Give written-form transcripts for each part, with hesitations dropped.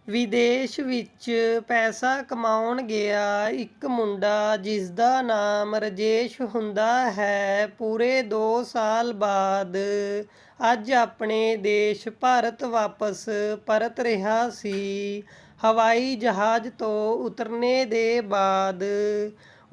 ਵਿਦੇਸ਼ ਵਿੱਚ ਪੈਸਾ ਕਮਾਉਣ ਗਿਆ ਇੱਕ ਮੁੰਡਾ ਜਿਸ ਦਾ ਨਾਮ ਰਾਜੇਸ਼ ਹੁੰਦਾ ਹੈ, ਪੂਰੇ 2 ਸਾਲ ਬਾਅਦ ਅੱਜ ਆਪਣੇ ਦੇਸ਼ ਭਾਰਤ ਵਾਪਸ ਪਰਤ ਰਿਹਾ ਸੀ। ਹਵਾਈ ਜਹਾਜ਼ ਤੋਂ ਉਤਰਨੇ ਦੇ ਬਾਅਦ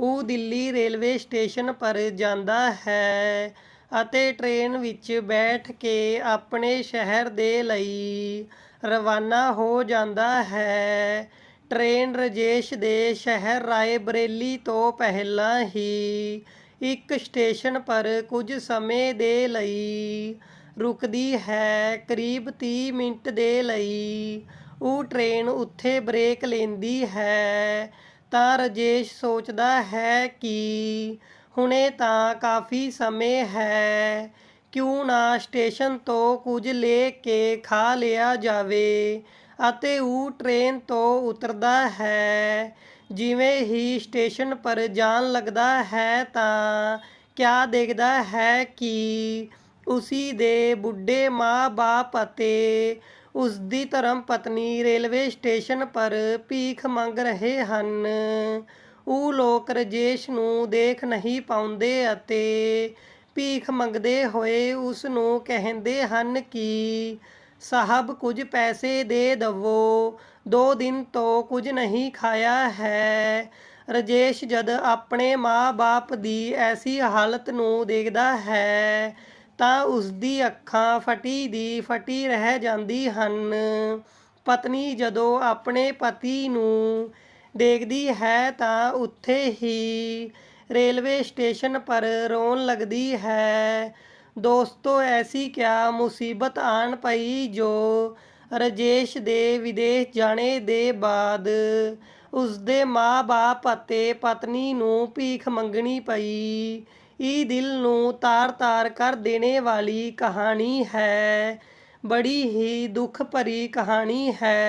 ਉਹ ਦਿੱਲੀ ਰੇਲਵੇ ਸਟੇਸ਼ਨ ਪਰ ਜਾਂਦਾ ਹੈ ਅਤੇ ਟ੍ਰੇਨ ਵਿੱਚ ਬੈਠ ਕੇ ਆਪਣੇ ਸ਼ਹਿਰ ਦੇ ਲਈ ਰਵਾਨਾ ਹੋ ਜਾਂਦਾ ਹੈ। ਟ੍ਰੇਨ ਰਾਜੇਸ਼ ਦੇ ਸ਼ਹਿਰ ਰਾਏ ਬਰੇਲੀ ਤੋਂ ਪਹਿਲਾਂ ਹੀ ਇੱਕ ਸਟੇਸ਼ਨ ਪਰ ਕੁਝ ਸਮੇਂ ਦੇ ਲਈ ਰੁਕਦੀ ਹੈ। ਕਰੀਬ 30 ਮਿੰਟ ਦੇ ਲਈ ਉਹ ਟ੍ਰੇਨ ਉੱਥੇ ਬ੍ਰੇਕ ਲੈਂਦੀ ਹੈ ਤਾਂ ਰਾਜੇਸ਼ ਸੋਚਦਾ ਹੈ ਕਿ ਹੁਣੇ ਤਾਂ ਕਾਫੀ ਸਮੇਂ ਹੈ, ਕਿਉਂ ਨਾ ਸਟੇਸ਼ਨ ਤੋਂ ਕੁਝ ਲੈ ਕੇ ਖਾ ਲਿਆ ਜਾਵੇ ਅਤੇ ਉਹ ਟ੍ਰੇਨ ਤੋਂ ਉਤਰਦਾ ਹੈ। ਜਿਵੇਂ ਹੀ ਸਟੇਸ਼ਨ ਪਰ ਜਾਣ ਲੱਗਦਾ ਹੈ ਤਾਂ ਕਿਆ ਦੇਖਦਾ ਹੈ ਕਿ ਉਸੀ ਦੇ ਬੁੱਢੇ ਮਾਂ-ਬਾਪ ਅਤੇ ਉਸਦੀ ਧਰਮ ਪਤਨੀ ਰੇਲਵੇ ਸਟੇਸ਼ਨ ਪਰ ਭੀਖ ਮੰਗ ਰਹੇ ਹਨ। ਉਹ ਲੋਕ ਰਾਜੇਸ਼ ਨੂੰ ਦੇਖ ਨਹੀਂ ਪਾਉਂਦੇ ਅਤੇ ਭੀਖ ਮੰਗਦੇ ਹੋਏ ਉਸ ਨੂੰ ਕਹਿੰਦੇ ਹਨ ਕਿ ਸਾਹਿਬ ਕੁਝ ਪੈਸੇ ਦੇ ਦਵੋ, 2 ਦਿਨ ਤੋਂ ਕੁਝ ਨਹੀਂ ਖਾਇਆ ਹੈ। ਰਾਜੇਸ਼ ਜਦ ਆਪਣੇ ਮਾਂ-ਬਾਪ ਦੀ ਐਸੀ ਹਾਲਤ ਨੂੰ ਦੇਖਦਾ ਹੈ ਤਾਂ ਉਸਦੀ ਅੱਖਾਂ ਫਟੀ ਦੀ ਫਟੀ ਰਹਿ ਜਾਂਦੀ ਹਨ। ਪਤਨੀ ਜਦੋਂ ਆਪਣੇ ਪਤੀ ਨੂੰ ਦੇਖਦੀ ਹੈ ਤਾਂ ਉੱਥੇ ਹੀ रेलवे स्टेशन पर रोन लगती है। दोस्तों, ऐसी क्या मुसीबत आन पई जो राजेश दे विदेश जाने दे बाद उसदे माँ बाप अते पत्नी नूं भीख मंगनी पई। ये दिल नूं तार तार कर देने वाली कहानी है। बड़ी ही दुख भरी कहानी है।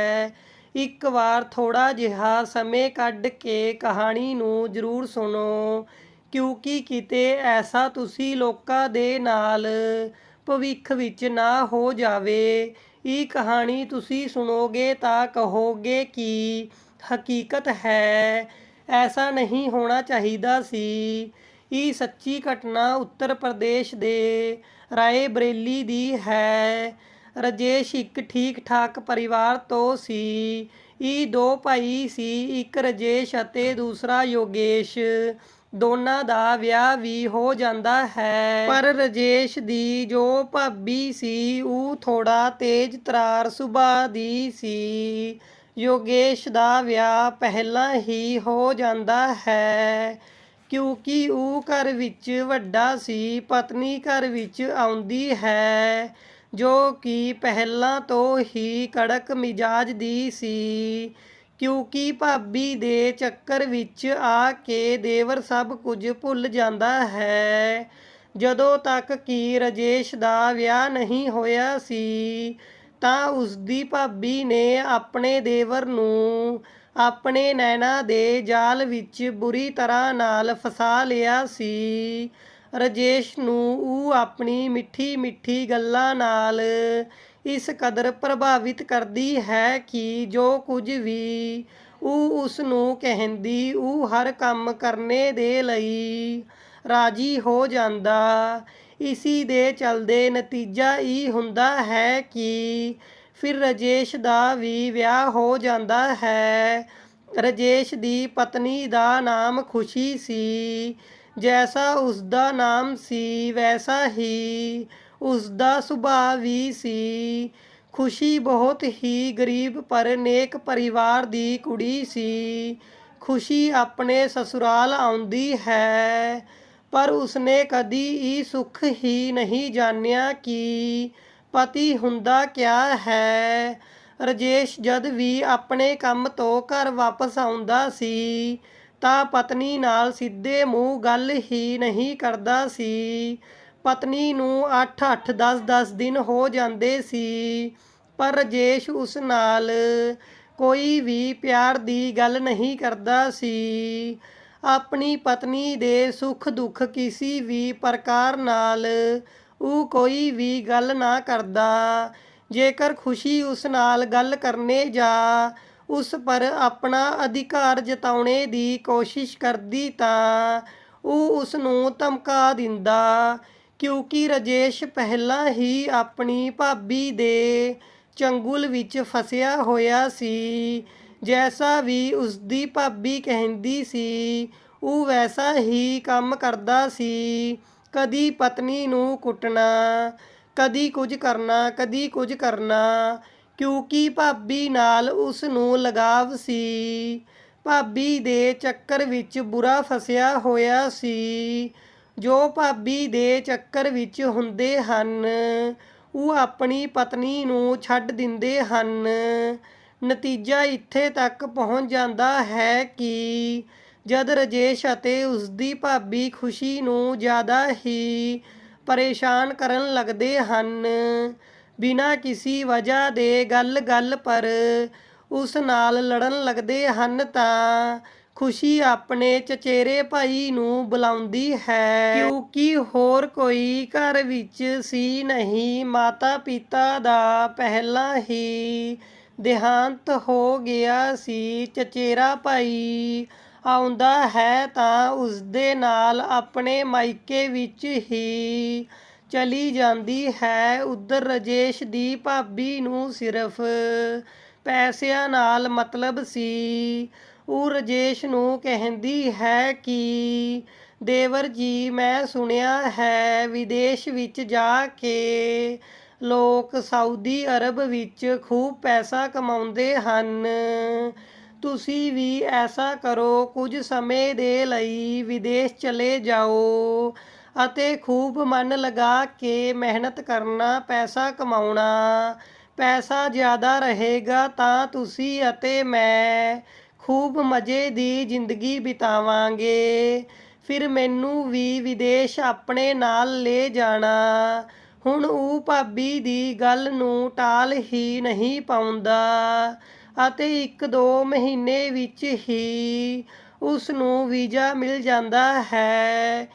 ਇੱਕ ਵਾਰ ਥੋੜ੍ਹਾ ਜਿਹਾ ਸਮੇਂ ਕੱਢ ਕੇ ਕਹਾਣੀ ਨੂੰ ਜ਼ਰੂਰ ਸੁਣੋ, ਕਿਉਂਕਿ ਕਿਤੇ ਐਸਾ ਤੁਸੀਂ ਲੋਕਾਂ ਦੇ ਨਾਲ ਭਵਿੱਖ ਵਿੱਚ ਨਾ ਹੋ ਜਾਵੇ। ਇਹ ਕਹਾਣੀ ਤੁਸੀਂ ਸੁਣੋਗੇ ਤਾਂ ਕਹੋਗੇ ਕਿ ਹਕੀਕਤ ਹੈ, ਐਸਾ ਨਹੀਂ ਹੋਣਾ ਚਾਹੀਦਾ ਸੀ। ਇਹ ਸੱਚੀ ਘਟਨਾ ਉੱਤਰ ਪ੍ਰਦੇਸ਼ ਦੇ ਰਾਏ ਬਰੇਲੀ ਦੀ ਹੈ। ਰਾਜੇਸ਼ ਇੱਕ ਠੀਕ ਠਾਕ ਪਰਿਵਾਰ ਤੋਂ ਸੀ। ਇਹ 2 ਭਾਈ ਸੀ, ਇੱਕ ਰਾਜੇਸ਼ ਅਤੇ ਦੂਸਰਾ ਯੋਗੇਸ਼। ਦੋਨਾਂ ਦਾ ਵਿਆਹ ਵੀ ਹੋ ਜਾਂਦਾ ਹੈ, ਪਰ ਰਾਜੇਸ਼ ਦੀ ਜੋ ਭਾਬੀ ਸੀ ਉਹ ਥੋੜਾ ਤੇਜ਼ ਤਰਾਰ ਸੁਭਾਅ ਦੀ ਸੀ। ਯੋਗੇਸ਼ ਦਾ ਵਿਆਹ ਪਹਿਲਾਂ ਹੀ ਹੋ ਜਾਂਦਾ ਹੈ ਕਿਉਂਕਿ ਉਹ ਘਰ ਵਿੱਚ ਵੱਡਾ ਸੀ। ਪਤਨੀ ਘਰ ਵਿੱਚ ਆਉਂਦੀ ਹੈ ਜੋ ਕਿ ਪਹਿਲਾਂ ਤੋਂ ਹੀ ਕੜਕ ਮਿਜਾਜ ਦੀ ਸੀ, ਕਿਉਂਕਿ ਭਾਬੀ ਦੇ ਚੱਕਰ ਵਿੱਚ ਆ ਕੇ ਦੇਵਰ ਸਭ ਕੁਝ ਭੁੱਲ ਜਾਂਦਾ ਹੈ। ਜਦੋਂ ਤੱਕ ਕਿ ਰਾਜੇਸ਼ ਦਾ ਵਿਆਹ ਨਹੀਂ ਹੋਇਆ ਸੀ ਤਾਂ ਉਸਦੀ ਭਾਬੀ ਨੇ ਆਪਣੇ ਦੇਵਰ ਨੂੰ ਆਪਣੇ ਨੈਣਾ ਦੇ ਜਾਲ ਵਿੱਚ ਬੁਰੀ ਤਰ੍ਹਾਂ ਨਾਲ ਫਸਾ ਲਿਆ ਸੀ। ਰਾਜੇਸ਼ ਨੂੰ ਉਹ ਆਪਣੀ ਮਿੱਠੀ ਮਿੱਠੀ ਗੱਲਾਂ ਨਾਲ ਇਸ ਕਦਰ ਪ੍ਰਭਾਵਿਤ ਕਰਦੀ ਹੈ ਕਿ ਜੋ ਕੁਝ ਵੀ ਉਹ ਉਸ ਨੂੰ ਕਹਿੰਦੀ ਉਹ ਹਰ ਕੰਮ ਕਰਨੇ ਦੇ ਲਈ ਰਾਜੀ ਹੋ ਜਾਂਦਾ। ਇਸੀ ਦੇ ਚਲਦੇ ਨਤੀਜਾ ਇਹ ਹੁੰਦਾ ਹੈ ਕਿ ਫਿਰ ਰਾਜੇਸ਼ ਦਾ ਵੀ ਵਿਆਹ ਹੋ ਜਾਂਦਾ ਹੈ। ਰਾਜੇਸ਼ ਦੀ ਪਤਨੀ ਦਾ ਨਾਮ ਖੁਸ਼ੀ ਸੀ। ਜੈਸਾ ਉਸਦਾ ਨਾਮ ਸੀ ਵੈਸਾ ਹੀ ਉਸਦਾ ਸੁਭਾਅ ਵੀ ਸੀ। ਖੁਸ਼ੀ ਬਹੁਤ ਹੀ ਗਰੀਬ ਪਰ ਨੇਕ ਪਰਿਵਾਰ ਦੀ ਕੁੜੀ ਸੀ। ਖੁਸ਼ੀ ਆਪਣੇ ਸਸੁਰਾਲ ਆਉਂਦੀ ਹੈ ਪਰ ਉਸਨੇ ਕਦੀ ਇਹ ਸੁੱਖ ਹੀ ਨਹੀਂ ਜਾਣਿਆ ਕਿ ਪਤੀ ਹੁੰਦਾ ਕਿਆ ਹੈ। ਰਾਜੇਸ਼ ਜਦ ਵੀ ਆਪਣੇ ਕੰਮ ਤੋਂ ਘਰ ਵਾਪਸ ਆਉਂਦਾ ਸੀ ਤਾਂ ਪਤਨੀ ਨਾਲ ਸਿੱਧੇ ਮੂੰਹ ਗੱਲ ਹੀ ਨਹੀਂ ਕਰਦਾ ਸੀ। ਪਤਨੀ ਨੂੰ 8-8 10-10 ਦਿਨ ਹੋ ਜਾਂਦੇ ਸੀ ਪਰ ਰਾਜੇਸ਼ ਉਸ ਨਾਲ ਕੋਈ ਵੀ ਪਿਆਰ ਦੀ ਗੱਲ ਨਹੀਂ ਕਰਦਾ ਸੀ। ਆਪਣੀ ਪਤਨੀ ਦੇ ਸੁੱਖ ਦੁੱਖ ਕਿਸੇ ਵੀ ਪ੍ਰਕਾਰ ਨਾਲ ਉਹ ਕੋਈ ਵੀ ਗੱਲ ਨਾ ਕਰਦਾ। ਜੇਕਰ ਖੁਸ਼ੀ ਉਸ ਨਾਲ ਗੱਲ ਕਰਨੇ ਜਾਂ ਉਸ ਪਰ ਆਪਣਾ ਅਧਿਕਾਰ ਜਤਾਉਣੇ ਦੀ ਕੋਸ਼ਿਸ਼ ਕਰਦੀ ਤਾਂ ਉਹ ਉਸ ਨੂੰ ਧਮਕਾ ਦਿੰਦਾ, ਕਿਉਂਕਿ ਰਾਜੇਸ਼ ਪਹਿਲਾਂ ਹੀ ਆਪਣੀ ਭਾਬੀ ਦੇ ਚੰਗੁਲ ਵਿੱਚ ਫਸਿਆ ਹੋਇਆ ਸੀ। ਜੈਸਾ ਵੀ ਉਸਦੀ ਭਾਬੀ ਕਹਿੰਦੀ ਸੀ ਉਹ ਵੈਸਾ ਹੀ ਕੰਮ ਕਰਦਾ ਸੀ। ਕਦੀ ਪਤਨੀ ਨੂੰ ਕੁੱਟਣਾ, ਕਦੀ ਕੁਝ ਕਰਨਾ, ਕਦੀ ਕੁਝ ਕਰਨਾ, ਕਿਉਂਕਿ ਭਾਬੀ ਨਾਲ ਉਸ ਨੂੰ ਲਗਾਵ ਸੀ। ਭਾਬੀ ਦੇ ਚੱਕਰ ਵਿੱਚ ਬੁਰਾ ਫਸਿਆ ਹੋਇਆ ਸੀ। ਜੋ ਭਾਬੀ ਦੇ ਚੱਕਰ ਵਿੱਚ ਹੁੰਦੇ ਹਨ ਉਹ ਆਪਣੀ ਪਤਨੀ ਨੂੰ ਛੱਡ ਦਿੰਦੇ ਹਨ। ਨਤੀਜਾ ਇੱਥੇ ਤੱਕ ਪਹੁੰਚ ਜਾਂਦਾ ਹੈ ਕਿ ਜਦ ਰਾਜੇਸ਼ ਅਤੇ ਉਸਦੀ ਭਾਬੀ ਖੁਸ਼ੀ ਨੂੰ ਜ਼ਿਆਦਾ ਹੀ ਪਰੇਸ਼ਾਨ ਕਰਨ ਲੱਗਦੇ ਹਨ, ਬਿਨਾਂ ਕਿਸੇ ਵਜ੍ਹਾ ਦੇ ਗੱਲ ਪਰ ਉਸ ਨਾਲ ਲੜਨ ਲੱਗਦੇ ਹਨ, ਤਾਂ ਖੁਸ਼ੀ ਆਪਣੇ ਚਚੇਰੇ ਭਾਈ ਨੂੰ ਬੁਲਾਉਂਦੀ ਹੈ, ਕਿਉਂਕਿ ਹੋਰ ਕੋਈ ਘਰ ਵਿੱਚ ਸੀ ਨਹੀਂ। ਮਾਤਾ ਪਿਤਾ ਦਾ ਪਹਿਲਾਂ ਹੀ ਦੇਹਾਂਤ ਹੋ ਗਿਆ ਸੀ। ਚਚੇਰਾ ਭਾਈ ਆਉਂਦਾ ਹੈ ਤਾਂ ਉਸਦੇ ਨਾਲ ਆਪਣੇ ਮਾਇਕੇ ਵਿੱਚ ਹੀ ਚਲੀ ਜਾਂਦੀ ਹੈ। ਉੱਧਰ ਰਾਜੇਸ਼ ਦੀ ਭਾਬੀ ਨੂੰ ਸਿਰਫ ਪੈਸਿਆਂ ਨਾਲ ਮਤਲਬ ਸੀ। ਉਹ ਰਾਜੇਸ਼ ਨੂੰ ਕਹਿੰਦੀ ਹੈ ਕਿ ਦੇਵਰ ਜੀ, ਮੈਂ ਸੁਣਿਆ ਹੈ ਵਿਦੇਸ਼ ਵਿੱਚ ਜਾ ਕੇ ਲੋਕ ਸਾਊਦੀ ਅਰਬ ਵਿੱਚ ਖੂਬ ਪੈਸਾ ਕਮਾਉਂਦੇ ਹਨ। ਤੁਸੀਂ ਵੀ ਐਸਾ ਕਰੋ, ਕੁਝ ਸਮੇਂ ਦੇ ਲਈ ਵਿਦੇਸ਼ ਚਲੇ ਜਾਓ ਅਤੇ ਖੂਬ ਮਨ ਲਗਾ ਕੇ ਮਿਹਨਤ ਕਰਨਾ, ਪੈਸਾ ਕਮਾਉਣਾ। ਪੈਸਾ ਜ਼ਿਆਦਾ ਰਹੇਗਾ ਤਾਂ ਤੁਸੀਂ ਅਤੇ ਮੈਂ ਖੂਬ ਮਜ਼ੇ ਦੀ ਜ਼ਿੰਦਗੀ ਬਿਤਾਵਾਂਗੇ। ਫਿਰ ਮੈਨੂੰ ਵੀ ਵਿਦੇਸ਼ ਆਪਣੇ ਨਾਲ ਲੈ ਜਾਣਾ। ਹੁਣ ਉਹ ਭਾਬੀ ਦੀ ਗੱਲ ਨੂੰ ਟਾਲ ਹੀ ਨਹੀਂ ਪਾਉਂਦਾ ਅਤੇ 1-2 ਮਹੀਨੇ ਵਿੱਚ ਹੀ ਉਸ ਨੂੰ ਵੀਜ਼ਾ ਮਿਲ ਜਾਂਦਾ ਹੈ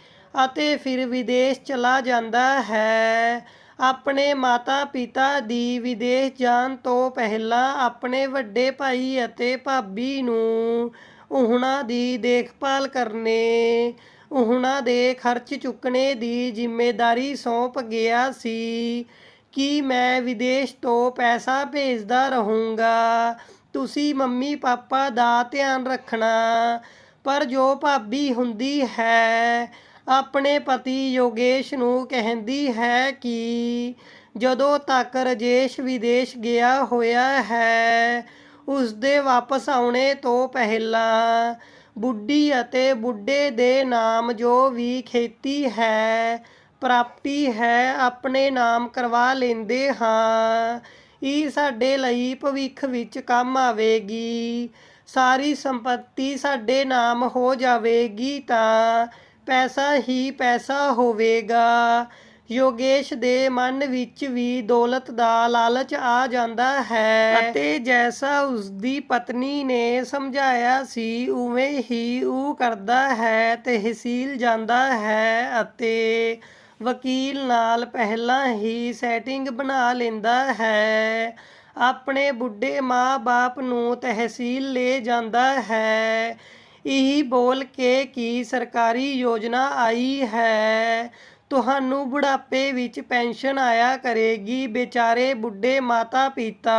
ਅਤੇ ਫਿਰ ਵਿਦੇਸ਼ ਚਲਾ ਜਾਂਦਾ ਹੈ। ਆਪਣੇ ਮਾਤਾ ਪਿਤਾ ਦੀ ਵਿਦੇਸ਼ ਜਾਣ ਤੋਂ ਪਹਿਲਾਂ ਆਪਣੇ ਵੱਡੇ ਭਾਈ ਅਤੇ ਭਾਬੀ ਨੂੰ ਉਹਨਾਂ ਦੀ ਦੇਖਭਾਲ ਕਰਨੇ, ਉਹਨਾਂ ਦੇ ਖਰਚ ਚੁੱਕਣੇ ਦੀ ਜ਼ਿੰਮੇਵਾਰੀ ਸੌਂਪ ਗਿਆ ਸੀ ਕਿ ਮੈਂ ਵਿਦੇਸ਼ ਤੋਂ ਪੈਸਾ ਭੇਜਦਾ ਰਹੂੰਗਾ, ਤੁਸੀਂ ਮੰਮੀ ਪਾਪਾ ਦਾ ਧਿਆਨ ਰੱਖਣਾ। ਪਰ ਜੋ ਭਾਬੀ ਹੁੰਦੀ ਹੈ ਆਪਣੇ ਪਤੀ ਯੋਗੇਸ਼ ਨੂੰ ਕਹਿੰਦੀ ਹੈ ਕਿ ਜਦੋਂ ਤੱਕ ਰਾਜੇਸ਼ ਵਿਦੇਸ਼ ਗਿਆ ਹੋਇਆ ਹੈ ਉਸਦੇ ਵਾਪਸ ਆਉਣੇ ਤੋਂ ਪਹਿਲਾਂ ਬੁੱਢੀ ਅਤੇ ਬੁੱਢੇ ਦੇ ਨਾਮ ਜੋ ਵੀ ਖੇਤੀ ਹੈ, ਪ੍ਰਾਪਰਟੀ ਹੈ, ਆਪਣੇ ਨਾਮ ਕਰਵਾ ਲੈਂਦੇ ਹਾਂ। ਇਹ ਸਾਡੇ ਲਈ ਭਵਿੱਖ ਵਿੱਚ ਕੰਮ ਆਵੇਗੀ। ਸਾਰੀ ਸੰਪत्ति ਸਾਡੇ ਨਾਮ ਹੋ ਜਾਵੇਗੀ ਤਾਂ ਪੈਸਾ ਹੀ ਪੈਸਾ ਹੋਵੇਗਾ। ਯੋਗੇਸ਼ ਦੇ ਮਨ ਵਿੱਚ ਵੀ ਦੌਲਤ ਦਾ ਲਾਲਚ ਆ ਜਾਂਦਾ ਹੈ ਅਤੇ ਜੈਸਾ ਉਸਦੀ ਪਤਨੀ ਨੇ ਸਮਝਾਇਆ ਸੀ ਉਵੇਂ ਹੀ ਉਹ ਕਰਦਾ ਹੈ। ਤਹਿਸੀਲ ਜਾਂਦਾ ਹੈ ਅਤੇ ਵਕੀਲ ਨਾਲ ਪਹਿਲਾਂ ਹੀ ਸੈਟਿੰਗ ਬਣਾ ਲੈਂਦਾ ਹੈ। ਆਪਣੇ ਬੁੱਢੇ ਮਾਂ-ਬਾਪ ਨੂੰ ਤਹਿਸੀਲ ਲੈ ਜਾਂਦਾ ਹੈ ਇਹ ਬੋਲ ਕੇ ਕਿ ਸਰਕਾਰੀ ਯੋਜਨਾ ਆਈ ਹੈ, ਤੁਹਾਨੂੰ ਬੁਢਾਪੇ ਵਿੱਚ ਪੈਨਸ਼ਨ ਆਇਆ ਕਰੇਗੀ। ਬੇਚਾਰੇ ਬੁੱਢੇ ਮਾਤਾ ਪਿਤਾ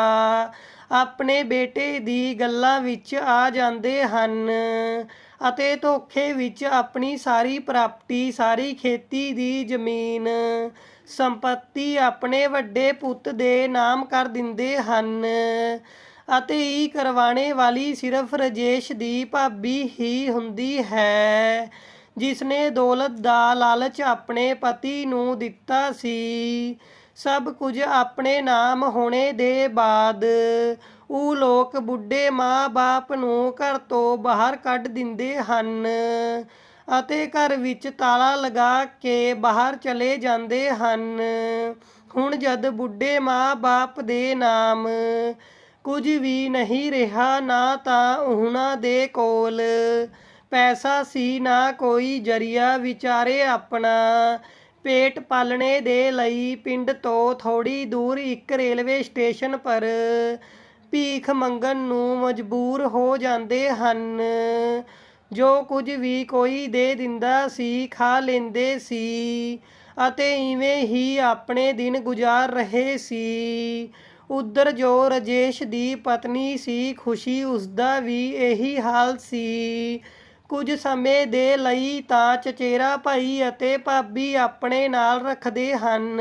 ਆਪਣੇ ਬੇਟੇ ਦੀ ਗੱਲਾਂ ਵਿੱਚ ਆ ਜਾਂਦੇ ਹਨ ਅਤੇ ਧੋਖੇ ਵਿੱਚ ਆਪਣੀ ਸਾਰੀ ਪ੍ਰਾਪਰਟੀ, ਸਾਰੀ ਖੇਤੀ ਦੀ ਜ਼ਮੀਨ ਸੰਪत्ति ਆਪਣੇ ਵੱਡੇ ਪੁੱਤ ਦੇ ਨਾਮ ਕਰ ਦਿੰਦੇ ਹਨ ਅਤੇ ਇਹ ਕਰਵਾਉਣੇ ਵਾਲੀ ਸਿਰਫ ਰਾਜੇਸ਼ ਦੀ ਭਾਬੀ ਹੀ ਹੁੰਦੀ ਹੈ, ਜਿਸਨੇ ਦੌਲਤ ਦਾ ਲਾਲਚ ਆਪਣੇ ਪਤੀ ਨੂੰ ਦਿੱਤਾ ਸੀ। ਸਭ ਕੁਝ ਆਪਣੇ ਨਾਮ ਹੋਣੇ ਦੇ ਬਾਅਦ ਉਹ ਲੋਕ ਬੁੱਢੇ ਮਾਂ-ਬਾਪ ਨੂੰ ਘਰ ਤੋਂ ਬਾਹਰ ਕੱਢ ਦਿੰਦੇ ਹਨ ਅਤੇ ਘਰ ਵਿੱਚ ਤਾਲਾ ਲਗਾ ਕੇ ਬਾਹਰ ਚਲੇ ਜਾਂਦੇ ਹਨ। ਹੁਣ ਜਦ ਬੁੱਢੇ ਮਾਂ-ਬਾਪ ਦੇ ਨਾਮ ਕੁਝ ਵੀ ਨਹੀਂ ਰਿਹਾ, ਨਾ ਤਾਂ ਉਹਨਾਂ ਦੇ ਕੋਲ ਪੈਸਾ ਸੀ, ਨਾ ਕੋਈ ਜ਼ਰੀਆ, ਵਿਚਾਰੇ ਆਪਣਾ पेट पालने दे लई पिंड तो थोड़ी दूर एक रेलवे स्टेशन पर ਭੀਖ ਮੰਗਣ ਨੂੰ ਮਜਬੂਰ ਹੋ ਜਾਂਦੇ ਹਨ। ਜੋ ਕੁਝ ਵੀ ਕੋਈ ਦੇ ਦਿੰਦਾ ਸੀ ਖਾ ਲੈਂਦੇ ਸੀ ਅਤੇ ਇਵੇਂ ਹੀ ਆਪਣੇ ਦਿਨ ਗੁਜ਼ਾਰ ਰਹੇ ਸੀ। ਉੱਧਰ ਜੋ ਰਾਜੇਸ਼ ਦੀ ਪਤਨੀ ਸੀ ਖੁਸ਼ੀ, ਉਸਦਾ ਵੀ ਇਹੀ ਹਾਲ ਸੀ। ਕੁਝ ਸਮੇਂ ਦੇ ਲਈ ਤਾਂ ਚਚੇਰਾ ਭਾਈ ਅਤੇ ਭਾਬੀ ਆਪਣੇ ਨਾਲ ਰੱਖਦੇ ਹਨ,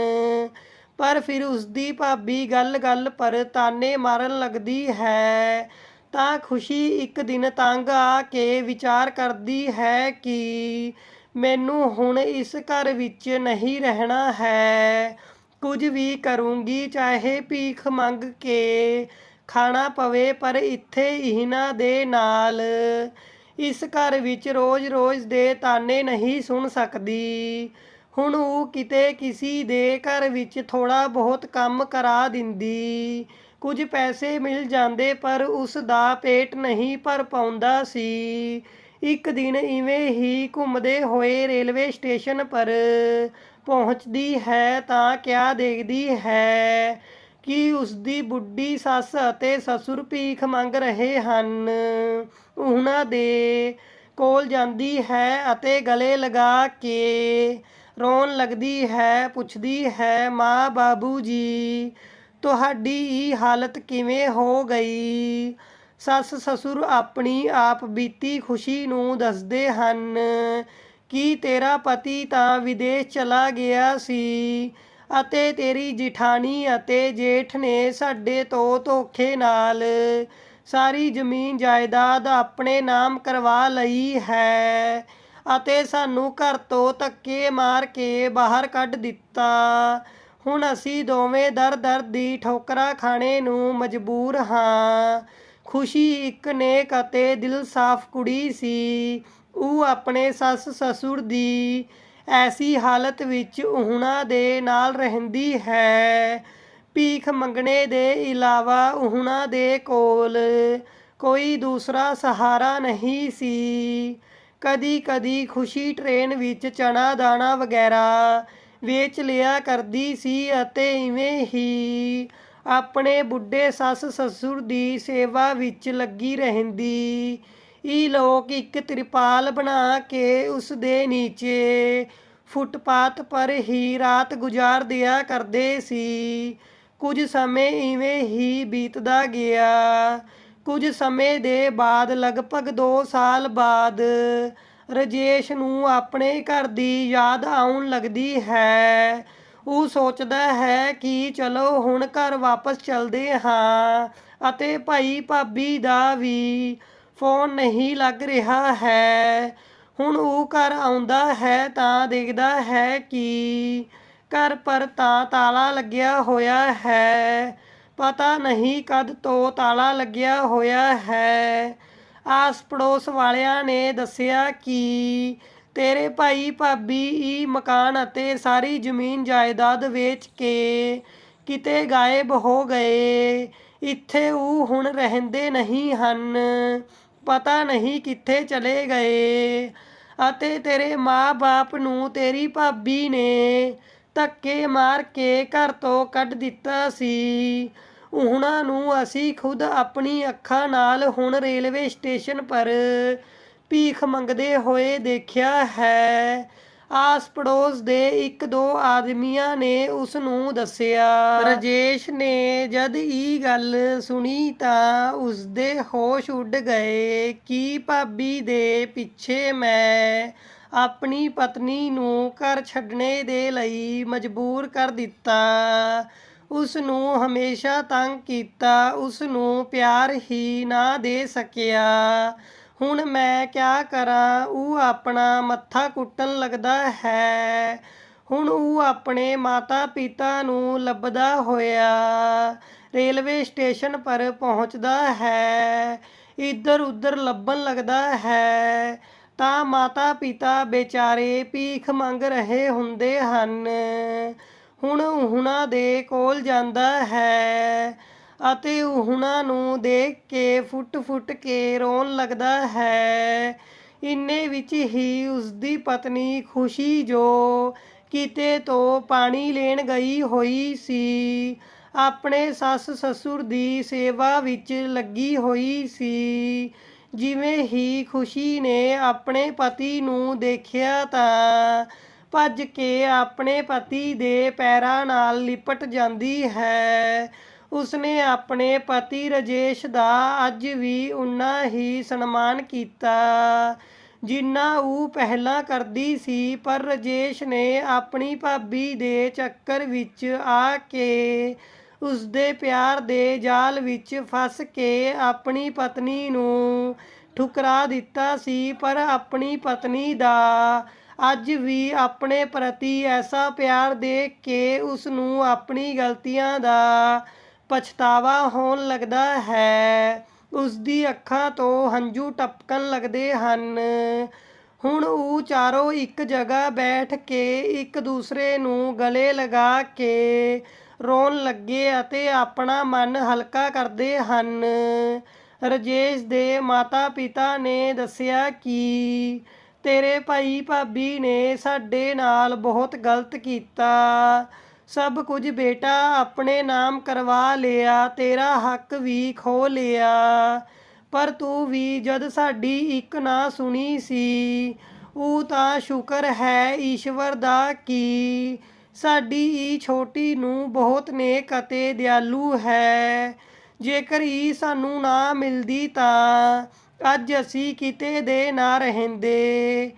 ਪਰ ਫਿਰ ਉਸਦੀ ਭਾਬੀ ਗੱਲ-ਗੱਲ ਪਰ ਤਾਨੇ ਮਾਰਨ ਲੱਗਦੀ ਹੈ ਤਾਂ ਖੁਸ਼ੀ ਇੱਕ ਦਿਨ ਤੰਗ ਆ ਕੇ ਵਿਚਾਰ ਕਰਦੀ ਹੈ ਕਿ ਮੈਨੂੰ ਹੁਣ ਇਸ ਘਰ ਵਿੱਚ ਨਹੀਂ ਰਹਿਣਾ ਹੈ। ਕੁਝ ਵੀ ਕਰੂੰਗੀ, ਚਾਹੇ ਭੀਖ ਮੰਗ ਕੇ ਖਾਣਾ ਪਵੇ, ਪਰ ਇੱਥੇ ਇਹਨਾਂ ਦੇ ਨਾਲ ਇਸ ਘਰ ਵਿੱਚ ਰੋਜ਼-ਰੋਜ਼ ਦੇ ਤਾਨੇ ਨਹੀਂ ਸੁਣ ਸਕਦੀ। ਹੁਣ ਉਹ ਕਿਤੇ ਕਿਸੇ ਦੇ ਘਰ ਵਿੱਚ ਥੋੜ੍ਹਾ ਬਹੁਤ ਕੰਮ ਕਰਾ ਦਿੰਦੀ, ਕੁਝ ਪੈਸੇ ਮਿਲ ਜਾਂਦੇ, ਪਰ ਉਸ ਦਾ ਪੇਟ ਨਹੀਂ ਭਰ ਪਾਉਂਦਾ ਸੀ। ਇੱਕ ਦਿਨ ਇਵੇਂ ਹੀ ਘੁੰਮਦੇ ਹੋਏ ਰੇਲਵੇ ਸਟੇਸ਼ਨ ਪਰ ਪਹੁੰਚਦੀ ਹੈ ਤਾਂ ਕਿਆ ਦੇਖਦੀ ਹੈ ਕਿ ਉਸਦੀ ਬੁੱਢੀ ਸੱਸ ਅਤੇ ਸਸੁਰ ਭੀਖ ਮੰਗ ਰਹੇ ਹਨ। ਉਹਨਾਂ ਦੇ ਕੋਲ ਜਾਂਦੀ ਹੈ ਅਤੇ ਗਲੇ ਲਗਾ ਕੇ ਰੋਣ ਲੱਗਦੀ ਹੈ। ਪੁੱਛਦੀ ਹੈ, ਮਾਂ ਬਾਬੂ ਜੀ, ਤੁਹਾਡੀ ਇਹ ਹਾਲਤ ਕਿਵੇਂ ਹੋ ਗਈ? ਸੱਸ ਸਸੁਰ ਆਪਣੀ ਆਪ ਬੀਤੀ ਖੁਸ਼ੀ ਨੂੰ ਦੱਸਦੇ ਹਨ ਕਿ ਤੇਰਾ ਪਤੀ ਤਾਂ ਵਿਦੇਸ਼ ਚਲਾ ਗਿਆ ਸੀ ਅਤੇ ਤੇਰੀ ਜਿਠਾਣੀ ਅਤੇ ਜੇਠ ਨੇ ਸਾਡੇ ਤੋਂ ਧੋਖੇ ਨਾਲ ਸਾਰੀ ਜ਼ਮੀਨ ਜਾਇਦਾਦ ਆਪਣੇ ਨਾਮ ਕਰਵਾ ਲਈ ਹੈ ਅਤੇ ਸਾਨੂੰ ਘਰ ਤੋਂ ਧੱਕੇ ਮਾਰ ਕੇ ਬਾਹਰ ਕੱਢ ਦਿੱਤਾ। ਹੁਣ ਅਸੀਂ ਦੋਵੇਂ ਦਰ-ਦਰ ਦੀ ਠੋਕਰਾਂ ਖਾਣੇ ਨੂੰ ਮਜਬੂਰ ਹਾਂ। ਖੁਸ਼ੀ ਇੱਕ ਨੇਕ ਅਤੇ ਦਿਲ ਸਾਫ਼ ਕੁੜੀ ਸੀ। ਉਹ ਆਪਣੇ ਸੱਸ ਸਸੁਰ ਦੀ ਐਸੀ ਹਾਲਤ ਵਿੱਚ ਉਹਨਾਂ ਦੇ ਨਾਲ ਰਹਿੰਦੀ ਹੈ। ਭੀਖ ਮੰਗਣੇ ਦੇ ਇਲਾਵਾ ਉਹਨਾਂ ਦੇ ਕੋਲ ਕੋਈ ਦੂਸਰਾ ਸਹਾਰਾ ਨਹੀਂ ਸੀ। ਕਦੀ-ਕਦੀ ਖੁਸ਼ੀ ਟ੍ਰੇਨ ਵਿੱਚ ਚਣਾ ਦਾਣਾ ਵਗੈਰਾ ਵੇਚ ਲਿਆ ਕਰਦੀ ਸੀ ਅਤੇ ਇਵੇਂ ਹੀ ਆਪਣੇ ਬੁੱਢੇ ਸੱਸ ਸਸੁਰ ਦੀ ਸੇਵਾ ਵਿੱਚ ਲੱਗੀ ਰਹਿੰਦੀ। ਇਹ ਲੋਕ ਇੱਕ ਤਿਰਪਾਲ ਬਣਾ ਕੇ ਉਸ ਦੇ ਨੀਚੇ ਫੁੱਟਪਾਥ ਪਰ ਹੀ ਰਾਤ ਗੁਜ਼ਾਰ ਦਿਆ ਕਰਦੇ ਸੀ। ਕੁਝ ਸਮੇਂ ਇਵੇਂ ਹੀ ਬੀਤਦਾ ਗਿਆ। ਕੁਝ ਸਮੇਂ ਦੇ ਬਾਅਦ, ਲਗਭਗ 2 ਸਾਲ ਬਾਅਦ, ਰਾਜੇਸ਼ ਨੂੰ ਆਪਣੇ ਘਰ ਦੀ ਯਾਦ ਆਉਣ ਲੱਗਦੀ ਹੈ। ਉਹ ਸੋਚਦਾ ਹੈ ਕਿ ਚਲੋ ਹੁਣ ਘਰ ਵਾਪਸ ਚਲਦੇ ਹਾਂ ਅਤੇ ਭਾਈ ਭਾਬੀ ਦਾ ਵੀ ਫੋਨ ਨਹੀਂ ਲੱਗ ਰਿਹਾ ਹੈ। ਹੁਣ ਉਹ ਘਰ ਆਉਂਦਾ ਹੈ ਤਾਂ ਦੇਖਦਾ ਹੈ ਕਿ ਘਰ ਪਰ ਤਾਂ ਤਾਲਾ ਲੱਗਿਆ ਹੋਇਆ ਹੈ। ਪਤਾ ਨਹੀਂ ਕਦ ਤੋਂ ਤਾਲਾ ਲੱਗਿਆ ਹੋਇਆ ਹੈ। ਆਸ ਪੜੋਸ ਵਾਲਿਆਂ ਨੇ ਦੱਸਿਆ ਕਿ ਤੇਰੇ ਭਾਈ ਭਾਬੀ ਇਹ ਮਕਾਨ ਅਤੇ ਸਾਰੀ ਜ਼ਮੀਨ ਜਾਇਦਾਦ ਵੇਚ ਕੇ ਕਿਤੇ ਗਾਇਬ ਹੋ ਗਏ। ਇੱਥੇ ਉਹ ਹੁਣ ਰਹਿੰਦੇ ਨਹੀਂ ਹਨ, ਪਤਾ ਨਹੀਂ ਕਿੱਥੇ ਚਲੇ ਗਏ ਅਤੇ ਤੇਰੇ ਮਾਂ-ਬਾਪ ਨੂੰ ਤੇਰੀ ਭਾਬੀ ਨੇ ਧੱਕੇ ਮਾਰ ਕੇ ਘਰ ਤੋਂ ਕੱਢ ਦਿੱਤਾ ਸੀ। ਉਹਨਾਂ ਨੂੰ ਅਸੀਂ ਖੁਦ ਆਪਣੀ ਅੱਖਾਂ ਨਾਲ ਹੁਣ ਰੇਲਵੇ ਸਟੇਸ਼ਨ ਪਰ ਭੀਖ ਮੰਗਦੇ ਹੋਏ ਦੇਖਿਆ ਹੈ। ਆਸ ਪੜੋਸ ਦੇ 1-2 ਆਦਮੀਆਂ ਨੇ ਉਸ ਨੂੰ ਦੱਸਿਆ। ਰਾਜੇਸ਼ ਨੇ ਜਦ ਇਹ ਗੱਲ ਸੁਣੀ ਤਾਂ ਉਸਦੇ ਹੋਸ਼ ਉੱਡ ਗਏ ਕਿ ਭਾਬੀ ਦੇ ਪਿੱਛੇ ਮੈਂ ਆਪਣੀ ਪਤਨੀ ਨੂੰ ਘਰ ਛੱਡਣੇ ਦੇ ਲਈ ਮਜਬੂਰ ਕਰ ਦਿੱਤਾ। ਉਸ ਨੂੰ ਹਮੇਸ਼ਾ ਤੰਗ ਕੀਤਾ, ਉਸ ਨੂੰ ਪਿਆਰ ਹੀ ਨਾ ਦੇ ਸਕਿਆ। ਹੁਣ ਮੈਂ ਕਿਆ ਕਰਾਂ? ਉਹ ਆਪਣਾ ਮੱਥਾ ਕੁੱਟਣ ਲੱਗਦਾ ਹੈ। ਹੁਣ ਉਹ ਆਪਣੇ ਮਾਤਾ ਪਿਤਾ ਨੂੰ ਲੱਭਦਾ ਹੋਇਆ ਰੇਲਵੇ ਸਟੇਸ਼ਨ ਪਰ ਪਹੁੰਚਦਾ ਹੈ। ਇੱਧਰ ਉੱਧਰ ਲੱਭਣ ਲੱਗਦਾ ਹੈ ਤਾਂ ਮਾਤਾ ਪਿਤਾ ਬੇਚਾਰੇ ਭੀਖ ਮੰਗ ਰਹੇ ਹੁੰਦੇ ਹਨ। ਹੁਣ ਉਹਨਾਂ ਦੇ ਕੋਲ ਜਾਂਦਾ ਹੈ ਅਤੇ ਉਹਨਾਂ ਨੂੰ ਦੇਖ ਕੇ ਫੁੱਟ-ਫੁੱਟ ਕੇ ਰੋਣ ਲੱਗਦਾ ਹੈ। ਇੰਨੇ ਵਿੱਚ ਹੀ ਉਸਦੀ ਪਤਨੀ ਖੁਸ਼ੀ, ਜੋ ਕਿਤੇ ਤੋਂ ਪਾਣੀ ਲੈਣ ਗਈ ਹੋਈ ਸੀ। ਆਪਣੇ ਸੱਸ ਸਸੁਰ ਦੀ ਸੇਵਾ ਵਿੱਚ ਲੱਗੀ ਹੋਈ ਸੀ। ਜਿਵੇਂ ਹੀ ਖੁਸ਼ੀ ਨੇ ਆਪਣੇ ਪਤੀ ਨੂੰ ਦੇਖਿਆ ਤਾਂ ਭੱਜ ਕੇ ਆਪਣੇ ਪਤੀ ਦੇ ਪੈਰਾਂ ਨਾਲ ਲਿਪਟ ਜਾਂਦੀ ਹੈ। ਉਸਨੇ ਆਪਣੇ ਪਤੀ ਰਾਜੇਸ਼ ਦਾ ਅੱਜ ਵੀ ਉਨਾ ਹੀ ਸਨਮਾਨ ਕੀਤਾ ਜਿੰਨਾ ਉਹ ਪਹਿਲਾਂ ਕਰਦੀ ਸੀ, ਪਰ ਰਾਜੇਸ਼ ਨੇ ਆਪਣੀ ਭਾਬੀ ਦੇ ਚੱਕਰ ਵਿੱਚ ਆ ਕੇ ਉਸਦੇ ਪਿਆਰ ਦੇ ਜਾਲ ਵਿੱਚ ਫਸ ਕੇ ਆਪਣੀ ਪਤਨੀ ਨੂੰ ਠੁਕਰਾ ਦਿੱਤਾ ਸੀ। ਪਰ ਆਪਣੀ ਪਤਨੀ ਦਾ ਅੱਜ ਵੀ ਆਪਣੇ ਪ੍ਰਤੀ ਐਸਾ ਪਿਆਰ ਦੇਖ ਕੇ ਉਸ ਨੂੰ ਆਪਣੀ ਗਲਤੀਆਂ ਦਾ ਪਛਤਾਵਾ ਹੋਣ ਲੱਗਦਾ ਹੈ। ਉਸ ਦੀ ਅੱਖਾਂ ਤੋਂ ਹੰਝੂ ਟਪਕਣ ਲੱਗਦੇ ਹਨ। ਹੁਣ ਉਹ ਚਾਰੋਂ ਇੱਕ ਜਗ੍ਹਾ ਬੈਠ ਕੇ ਇੱਕ ਦੂਸਰੇ ਨੂੰ ਗਲੇ ਲਗਾ ਕੇ ਰੋਣ ਲੱਗੇ ਅਤੇ ਆਪਣਾ ਮਨ ਹਲਕਾ ਕਰਦੇ ਹਨ। ਰਾਜੇਸ਼ ਦੇ ਮਾਤਾ ਪਿਤਾ ਨੇ ਦੱਸਿਆ ਕਿ ਤੇਰੇ ਭਾਈ ਭਾਬੀ ਨੇ ਸਾਡੇ ਨਾਲ ਬਹੁਤ ਗਲਤ ਕੀਤਾ। ਸਭ ਕੁਝ ਬੇਟਾ ਆਪਣੇ ਨਾਮ ਕਰਵਾ ਲਿਆ, ਤੇਰਾ ਹੱਕ ਵੀ ਖੋਹ ਲਿਆ, ਪਰ ਤੂੰ ਵੀ ਜਦ ਸਾਡੀ ਇੱਕ ਨਾ ਸੁਣੀ ਸੀ। ਉਹ ਤਾਂ ਸ਼ੁਕਰ ਹੈ ਈਸ਼ਵਰ ਦਾ ਕਿ ਸਾਡੀ ਇਹ ਛੋਟੀ ਨੂੰ ਬਹੁਤ ਨੇਕ ਅਤੇ ਦਿਆਲੂ ਹੈ। ਜੇਕਰ ਇਹ ਸਾਨੂੰ ਨਾ ਮਿਲਦੀ ਤਾਂ ਅੱਜ ਅਸੀਂ ਕਿਤੇ ਦੇ ਨਾ ਰਹਿੰਦੇ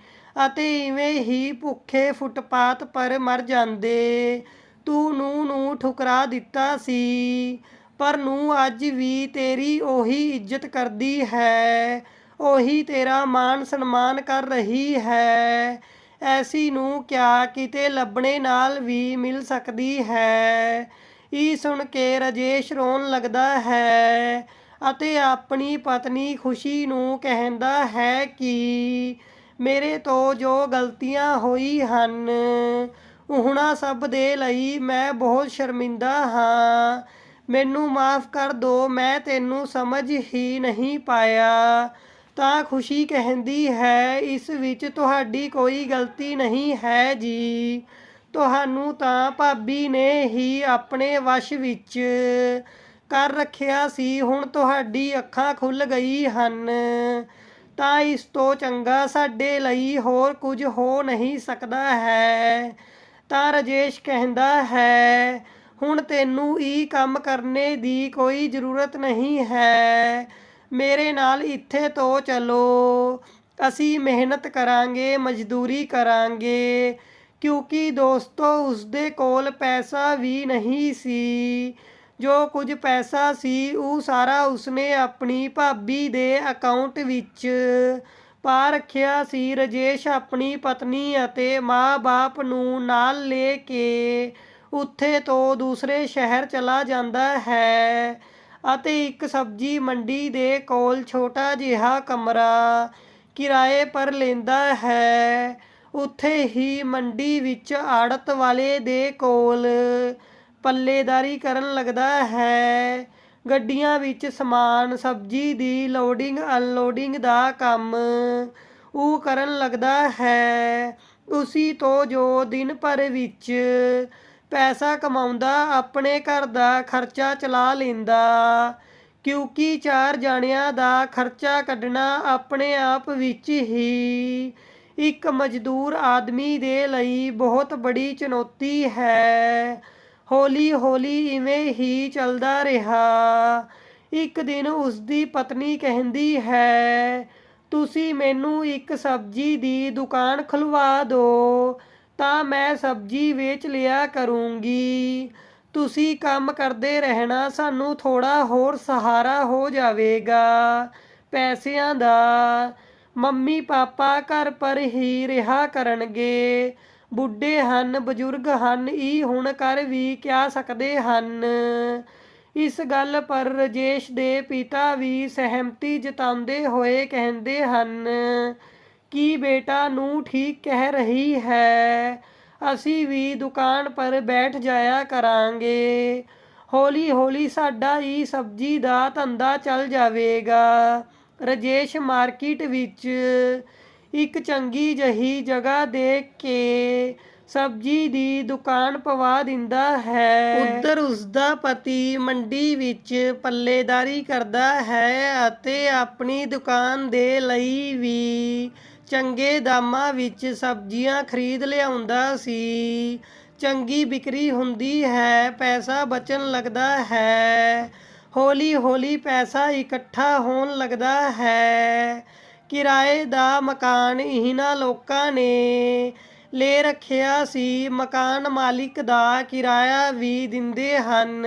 ਅਤੇ ਇਵੇਂ ਹੀ ਭੁੱਖੇ ਫੁੱਟਪਾਥ ਪਰ ਮਰ ਜਾਂਦੇ। ਤੂੰ ਨੂੰ ਠੁਕਰਾ ਦਿੱਤਾ ਸੀ, ਪਰ ਨੂੰ ਅੱਜ ਵੀ ਤੇਰੀ ਉਹੀ ਇੱਜ਼ਤ ਕਰਦੀ ਹੈ, ਉਹੀ ਤੇਰਾ ਮਾਣ ਸਨਮਾਨ ਕਰ ਰਹੀ ਹੈ। ਐਸੀ ਨੂੰ ਕਿਆ ਕਿਤੇ ਲੱਭਣੇ ਨਾਲ ਵੀ ਮਿਲ ਸਕਦੀ ਹੈ। ਇਹ ਸੁਣ ਕੇ ਰਾਜੇਸ਼ ਰੋਣ ਲੱਗਦਾ ਹੈ ਅਤੇ ਆਪਣੀ ਪਤਨੀ ਖੁਸ਼ੀ ਨੂੰ ਕਹਿੰਦਾ ਹੈ ਕਿ ਮੇਰੇ ਤੋਂ ਜੋ ਗਲਤੀਆਂ ਹੋਈ ਹਨ ਉਹਨਾਂ ਸਭ ਦੇ ਲਈ ਮੈਂ ਬਹੁਤ ਸ਼ਰਮਿੰਦਾ ਹਾਂ। ਮੈਨੂੰ ਮਾਫ਼ ਕਰ ਦਿਓ, ਮੈਂ ਤੈਨੂੰ ਸਮਝ ਹੀ ਨਹੀਂ ਪਾਇਆ। ਤਾਂ ਖੁਸ਼ੀ ਕਹਿੰਦੀ ਹੈ, ਇਸ ਵਿੱਚ ਤੁਹਾਡੀ ਕੋਈ ਗਲਤੀ ਨਹੀਂ ਹੈ ਜੀ। ਤੁਹਾਨੂੰ ਤਾਂ ਭਾਬੀ ਨੇ ਹੀ ਆਪਣੇ ਵਸ਼ ਵਿੱਚ ਕਰ ਰੱਖਿਆ ਸੀ। ਹੁਣ ਤੁਹਾਡੀ ਅੱਖਾਂ ਖੁੱਲ੍ਹ ਗਈ ਹਨ ਤਾਂ ਇਸ ਤੋਂ ਚੰਗਾ ਸਾਡੇ ਲਈ ਹੋਰ ਕੁਝ ਹੋ ਨਹੀਂ ਸਕਦਾ ਹੈ। ਤਾਂ ਰਾਜੇਸ਼ ਕਹਿੰਦਾ ਹੈ, ਹੁਣ ਤੈਨੂੰ ਇਹ ਕੰਮ ਕਰਨੇ ਦੀ ਕੋਈ ਜ਼ਰੂਰਤ ਨਹੀਂ ਹੈ। ਮੇਰੇ ਨਾਲ ਇੱਥੇ ਤੋਂ ਚਲੋ, ਅਸੀਂ ਮਿਹਨਤ ਕਰਾਂਗੇ, ਮਜ਼ਦੂਰੀ ਕਰਾਂਗੇ। ਕਿਉਂਕਿ ਦੋਸਤੋ ਉਸਦੇ ਕੋਲ ਪੈਸਾ ਵੀ ਨਹੀਂ ਸੀ। ਜੋ ਕੁਝ ਪੈਸਾ ਸੀ ਉਹ ਸਾਰਾ ਉਸਨੇ ਆਪਣੀ ਭਾਬੀ ਦੇ ਅਕਾਊਂਟ ਵਿੱਚ ਪਾ ਰੱਖਿਆ ਸੀ। ਰਾਜੇਸ਼ ਆਪਣੀ ਪਤਨੀ ਅਤੇ ਮਾਂ-ਬਾਪ ਨੂੰ ਨਾਲ ਲੈ ਕੇ ਉੱਥੇ ਤੋਂ ਦੂਸਰੇ ਸ਼ਹਿਰ ਚਲਾ ਜਾਂਦਾ ਹੈ ਅਤੇ ਇੱਕ ਸਬਜ਼ੀ ਮੰਡੀ ਦੇ ਕੋਲ ਛੋਟਾ ਜਿਹਾ ਕਮਰਾ ਕਿਰਾਏ ਪਰ ਲੈਂਦਾ ਹੈ। ਉੱਥੇ ਹੀ ਮੰਡੀ ਵਿੱਚ ਆੜਤ ਵਾਲੇ ਦੇ ਕੋਲ ਪੱਲੇਦਾਰੀ ਕਰਨ ਲੱਗਦਾ ਹੈ। ਗੱਡੀਆਂ ਵਿੱਚ ਸਮਾਨ ਸਬਜ਼ੀ ਦੀ ਲੋਡਿੰਗ ਅਨਲੋਡਿੰਗ ਦਾ ਕੰਮ ਉਹ ਕਰਨ ਲੱਗਦਾ ਹੈ। ਉਸੀ ਤੋਂ ਜੋ ਦਿਨ ਭਰ ਵਿੱਚ ਪੈਸਾ ਕਮਾਉਂਦਾ ਆਪਣੇ ਘਰ ਦਾ ਖਰਚਾ ਚਲਾ ਲੈਂਦਾ, ਕਿਉਂਕਿ 4 ਜਾਣਿਆਂ ਦਾ ਖਰਚਾ ਕੱਢਣਾ ਆਪਣੇ ਆਪ ਵਿੱਚ ਹੀ ਇੱਕ ਮਜ਼ਦੂਰ ਆਦਮੀ ਦੇ ਲਈ ਬਹੁਤ ਬੜੀ ਚੁਣੌਤੀ ਹੈ। ਹੌਲੀ ਹੌਲੀ ਇਵੇਂ ਹੀ ਚੱਲਦਾ ਰਿਹਾ। ਇੱਕ ਦਿਨ ਉਸਦੀ ਪਤਨੀ ਕਹਿੰਦੀ ਹੈ, ਤੁਸੀਂ ਮੈਨੂੰ ਇੱਕ ਸਬਜ਼ੀ ਦੀ ਦੁਕਾਨ ਖੁਲਵਾ ਦਿਓ ਤਾਂ ਮੈਂ ਸਬਜ਼ੀ ਵੇਚ ਲਿਆ ਕਰੂੰਗੀ। ਤੁਸੀਂ ਕੰਮ ਕਰਦੇ ਰਹਿਣਾ, ਸਾਨੂੰ ਥੋੜ੍ਹਾ ਹੋਰ ਸਹਾਰਾ ਹੋ ਜਾਵੇਗਾ ਪੈਸਿਆਂ ਦਾ। ਮੰਮੀ ਪਾਪਾ ਘਰ ਪਰ ਹੀ ਰਿਹਾ ਕਰਨਗੇ, ਬੁੱਢੇ ਹਨ, ਬਜ਼ੁਰਗ ਹਨ, ਇਹ ਹੁਣ ਕਰ ਵੀ ਕਿਆ ਸਕਦੇ ਹਨ। ਇਸ ਗੱਲ ਪਰ ਰਾਜੇਸ਼ ਦੇ ਪਿਤਾ ਵੀ ਸਹਿਮਤੀ ਜਤਾਉਂਦੇ ਹੋਏ ਕਹਿੰਦੇ ਹਨ ਕਿ ਬੇਟਾ ਨੂੰ ਠੀਕ ਕਹਿ ਰਹੀ ਹੈ, ਅਸੀਂ ਵੀ ਦੁਕਾਨ ਪਰ ਬੈਠ ਜਾਇਆ ਕਰਾਂਗੇ। ਹੌਲੀ ਹੌਲੀ ਸਾਡਾ ਹੀ ਸਬਜ਼ੀ ਦਾ ਧੰਦਾ ਚੱਲ ਜਾਵੇਗਾ। ਰਾਜੇਸ਼ ਮਾਰਕੀਟ ਵਿੱਚ ਇੱਕ ਚੰਗੀ ਜਿਹੀ ਜਗ੍ਹਾ ਦੇਖ ਕੇ ਸਬਜ਼ੀ ਦੀ ਦੁਕਾਨ ਪਵਾ ਦਿੰਦਾ ਹੈ। ਉੱਧਰ ਉਸਦਾ ਪਤੀ ਮੰਡੀ ਵਿੱਚ ਪੱਲੇਦਾਰੀ ਕਰਦਾ ਹੈ ਅਤੇ ਆਪਣੀ ਦੁਕਾਨ ਦੇ ਲਈ ਵੀ ਚੰਗੇ ਦਾਮਾਂ ਵਿੱਚ ਸਬਜ਼ੀਆਂ ਖਰੀਦ ਲਿਆਉਂਦਾ ਸੀ। ਚੰਗੀ ਵਿਕਰੀ ਹੁੰਦੀ ਹੈ, ਪੈਸਾ ਬਚਣ ਲੱਗਦਾ ਹੈ। ਹੌਲੀ ਹੌਲੀ ਪੈਸਾ ਇਕੱਠਾ ਹੋਣ ਲੱਗਦਾ ਹੈ। ਕਿਰਾਏ ਦਾ ਮਕਾਨ ਇਹਨਾਂ ਲੋਕਾਂ ਨੇ ਲੈ ਰੱਖਿਆ ਸੀ। ਮਕਾਨ ਮਾਲਿਕ ਦਾ ਕਿਰਾਇਆ ਵੀ ਦਿੰਦੇ ਹਨ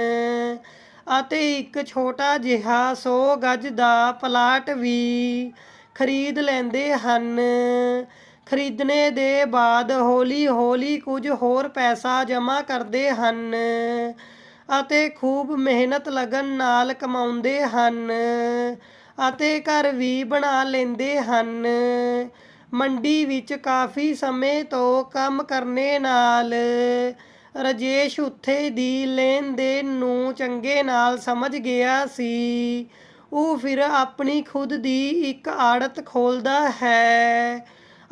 ਅਤੇ ਇੱਕ ਛੋਟਾ ਜਿਹਾ 100 ਗਜ ਦਾ ਪਲਾਟ ਵੀ ਖਰੀਦ ਲੈਂਦੇ ਹਨ। ਖਰੀਦਣੇ ਦੇ ਬਾਅਦ ਹੌਲੀ ਹੌਲੀ ਕੁਝ ਹੋਰ ਪੈਸਾ ਜਮ੍ਹਾਂ ਕਰਦੇ ਹਨ ਅਤੇ ਖੂਬ ਮਿਹਨਤ ਲਗਨ ਨਾਲ ਕਮਾਉਂਦੇ ਹਨ ਅਤੇ ਘਰ ਵੀ ਬਣਾ ਲੈਂਦੇ ਹਨ। ਮੰਡੀ ਵਿੱਚ ਕਾਫੀ ਸਮੇਂ ਤੋਂ ਕੰਮ ਕਰਨੇ ਨਾਲ ਰਾਜੇਸ਼ ਉੱਥੇ ਦੀ ਲੈਣ ਦੇਣ ਨੂੰ ਚੰਗੇ ਨਾਲ ਸਮਝ ਗਿਆ ਸੀ। ਉਹ ਫਿਰ ਆਪਣੀ ਖੁਦ ਦੀ ਇੱਕ ਆੜਤ ਖੋਲ੍ਹਦਾ ਹੈ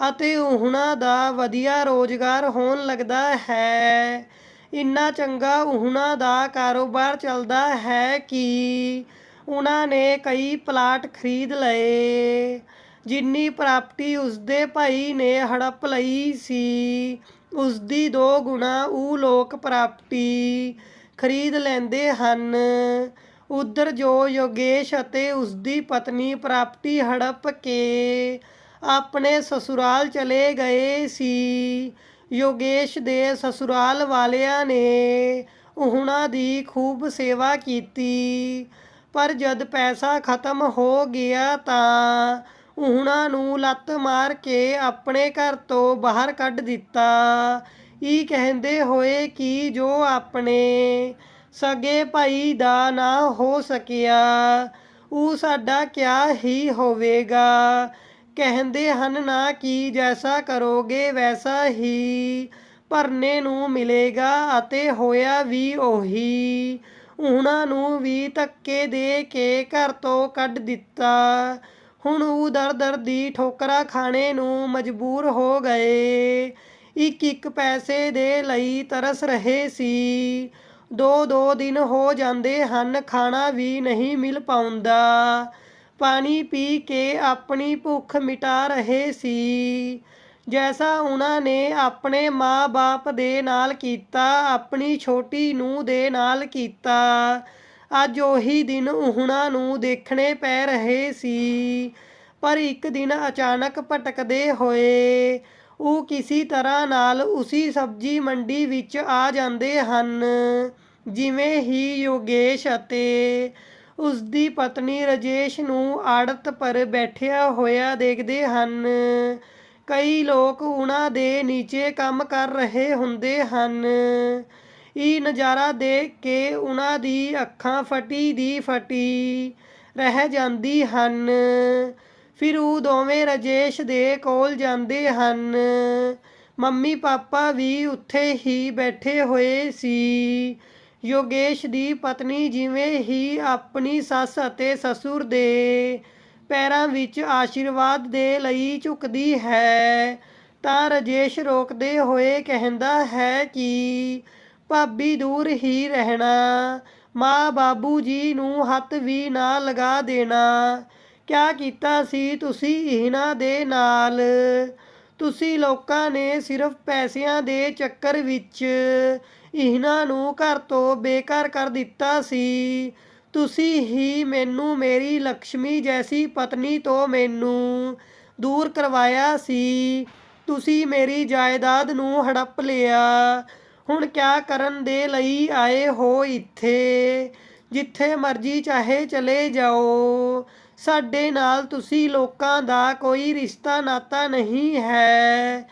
ਅਤੇ ਉਹਨਾਂ ਦਾ ਵਧੀਆ ਰੋਜ਼ਗਾਰ ਹੋਣ ਲੱਗਦਾ ਹੈ। ਇੰਨਾ ਚੰਗਾ ਉਹਨਾਂ ਦਾ ਕਾਰੋਬਾਰ ਚੱਲਦਾ ਹੈ ਕਿ ਉਹਨਾਂ ਨੇ ਕਈ ਪਲਾਟ ਖਰੀਦ ਲਏ। ਜਿੰਨੀ ਪ੍ਰਾਪਰਟੀ ਉਸਦੇ ਭਾਈ ਨੇ ਹੜੱਪ ਲਈ ਸੀ, ਉਸਦੀ 2 ਗੁਣਾ ਉਹ ਲੋਕ ਪ੍ਰਾਪਰਟੀ ਖਰੀਦ ਲੈਂਦੇ ਹਨ। ਉੱਧਰ ਜੋ ਯੋਗੇਸ਼ ਅਤੇ ਉਸਦੀ ਪਤਨੀ ਪ੍ਰਾਪਰਟੀ ਹੜੱਪ ਕੇ ਆਪਣੇ ਸਸੁਰਾਲ ਚਲੇ ਗਏ ਸੀ। ਯੋਗੇਸ਼ ਦੇ ਸਸੁਰਾਲ ਵਾਲਿਆਂ ਨੇ ਉਹਨਾਂ ਦੀ ਖੂਬ ਸੇਵਾ ਕੀਤੀ, ਪਰ ਜਦ ਪੈਸਾ ਖਤਮ ਹੋ ਗਿਆ ਤਾਂ ਉਹਨਾਂ ਨੂੰ ਲੱਤ ਮਾਰ ਕੇ ਆਪਣੇ ਘਰ ਤੋਂ ਬਾਹਰ ਕੱਢ ਦਿੱਤਾ, ਇਹ ਕਹਿੰਦੇ ਹੋਏ ਕਿ ਜੋ ਆਪਣੇ ਸਗੇ ਭਾਈ ਦਾ ਨਾ ਹੋ ਸਕਿਆ, ਉਹ ਸਾਡਾ ਕਿਆ ਹੀ ਹੋਵੇਗਾ। ਕਹਿੰਦੇ ਹਨ ਨਾ ਕਿ ਜੈਸਾ ਕਰੋਗੇ ਵੈਸਾ ਹੀ ਭਰਨੇ ਨੂੰ ਮਿਲੇਗਾ, ਅਤੇ ਹੋਇਆ ਵੀ ਉਹੀ। ਉਹਨਾਂ ਨੂੰ ਵੀ ਧੱਕੇ ਦੇ ਕੇ ਘਰ ਤੋਂ ਕੱਢ ਦਿੱਤਾ। ਹੁਣ ਉਹ ਦਰ ਦੀ ਠੋਕਰਾਂ ਖਾਣੇ ਨੂੰ ਮਜਬੂਰ ਹੋ ਗਏ। ਇੱਕ ਇੱਕ ਪੈਸੇ ਦੇ ਲਈ ਤਰਸ ਰਹੇ ਸੀ। 2 ਦਿਨ ਹੋ ਜਾਂਦੇ ਹਨ, ਖਾਣਾ ਵੀ ਨਹੀਂ ਮਿਲ ਪਾਉਂਦਾ। ਪਾਣੀ ਪੀ ਕੇ ਆਪਣੀ ਭੁੱਖ ਮਿਟਾ ਰਹੇ ਸੀ। ਜੈਸਾ ਉਹਨਾਂ ਨੇ ਆਪਣੇ ਮਾਂ-ਬਾਪ ਦੇ ਨਾਲ ਕੀਤਾ, ਆਪਣੀ ਛੋਟੀ ਨੂੰਹ ਦੇ ਨਾਲ ਕੀਤਾ। ਅੱਜ ਉਹੀ ਦਿਨ ਉਹਨਾਂ ਨੂੰ ਦੇਖਣੇ ਪੈ ਰਹੇ ਸੀ। ਪਰ ਇੱਕ ਦਿਨ ਅਚਾਨਕ ਭਟਕਦੇ ਹੋਏ ਉਹ ਕਿਸੇ ਤਰ੍ਹਾਂ ਨਾਲ ਉਸੀ ਸਬਜ਼ੀ ਮੰਡੀ ਵਿੱਚ ਆ ਜਾਂਦੇ ਹਨ। ਜਿਵੇਂ ਹੀ ਯੋਗੇਸ਼ ਅਤੇ ਉਸਦੀ ਪਤਨੀ ਰਾਜੇਸ਼ ਨੂੰ ਆੜਤ ਪਰ ਬੈਠਿਆ ਹੋਇਆ ਦੇਖਦੇ ਹਨ, ਕਈ ਲੋਕ ਉਹਨਾਂ ਦੇ ਨੀਚੇ ਕੰਮ ਕਰ ਰਹੇ ਹੁੰਦੇ ਹਨ। ਇਹ ਨਜ਼ਾਰਾ ਦੇਖ ਕੇ ਉਹਨਾਂ ਦੀ ਅੱਖਾਂ ਫਟੀ ਦੀ ਫਟੀ ਰਹਿ ਜਾਂਦੀ ਹਨ। ਫਿਰ ਉਹ ਦੋਵੇਂ ਰਾਜੇਸ਼ ਦੇ ਕੋਲ ਜਾਂਦੇ ਹਨ। ਮੰਮੀ ਪਾਪਾ ਵੀ ਉੱਥੇ ਹੀ ਬੈਠੇ ਹੋਏ ਸੀ। ਯੋਗੇਸ਼ ਦੀ ਪਤਨੀ ਜਿਵੇਂ ਹੀ ਆਪਣੀ ਸੱਸ ਅਤੇ ਸਸੁਰ ਦੇ ਪੈਰਾਂ ਵਿੱਚ ਆਸ਼ੀਰਵਾਦ ਦੇ ਲਈ ਝੁਕਦੀ ਹੈ ਤਾਂ ਰਾਜੇਸ਼ ਰੋਕਦੇ ਹੋਏ ਕਹਿੰਦਾ ਹੈ ਕਿ ਭਾਬੀ ਦੂਰ ਹੀ ਰਹਿਣਾ, ਮਾਂ ਬਾਬੂ ਜੀ ਨੂੰ ਹੱਥ ਵੀ ਨਾ ਲਗਾ ਦੇਣਾ। ਕਿਆ ਕੀਤਾ ਸੀ ਤੁਸੀਂ ਇਹਨਾਂ ਦੇ ਨਾਲ? ਤੁਸੀਂ ਲੋਕਾਂ ਨੇ ਸਿਰਫ ਪੈਸਿਆਂ ਦੇ ਚੱਕਰ ਵਿੱਚ ਇਹਨਾਂ ਨੂੰ ਘਰ ਤੋਂ ਬੇਘਰ ਕਰ ਦਿੱਤਾ ਸੀ। ਤੁਸੀਂ ਹੀ ਮੈਨੂੰ ਮੇਰੀ ਲక్ష్ਮੀ ਜੈਸੀ ਪਤਨੀ ਤੋਂ ਮੈਨੂੰ ਦੂਰ ਕਰਵਾਇਆ ਸੀ। ਤੁਸੀਂ ਮੇਰੀ ਜਾਇਦਾਦ ਨੂੰ ਹੜੱਪ ਲਿਆ। ਹੁਣ ਕਿਆ ਕਰਨ ਦੇ ਲਈ ਆਏ ਹੋ ਇੱਥੇ? ਜਿੱਥੇ ਮਰਜ਼ੀ ਚਾਹੇ ਚਲੇ ਜਾਓ। ਸਾਡੇ ਨਾਲ ਤੁਸੀਂ ਲੋਕਾਂ ਦਾ ਕੋਈ ਰਿਸ਼ਤਾ ਨਾਤਾ ਨਹੀਂ ਹੈ।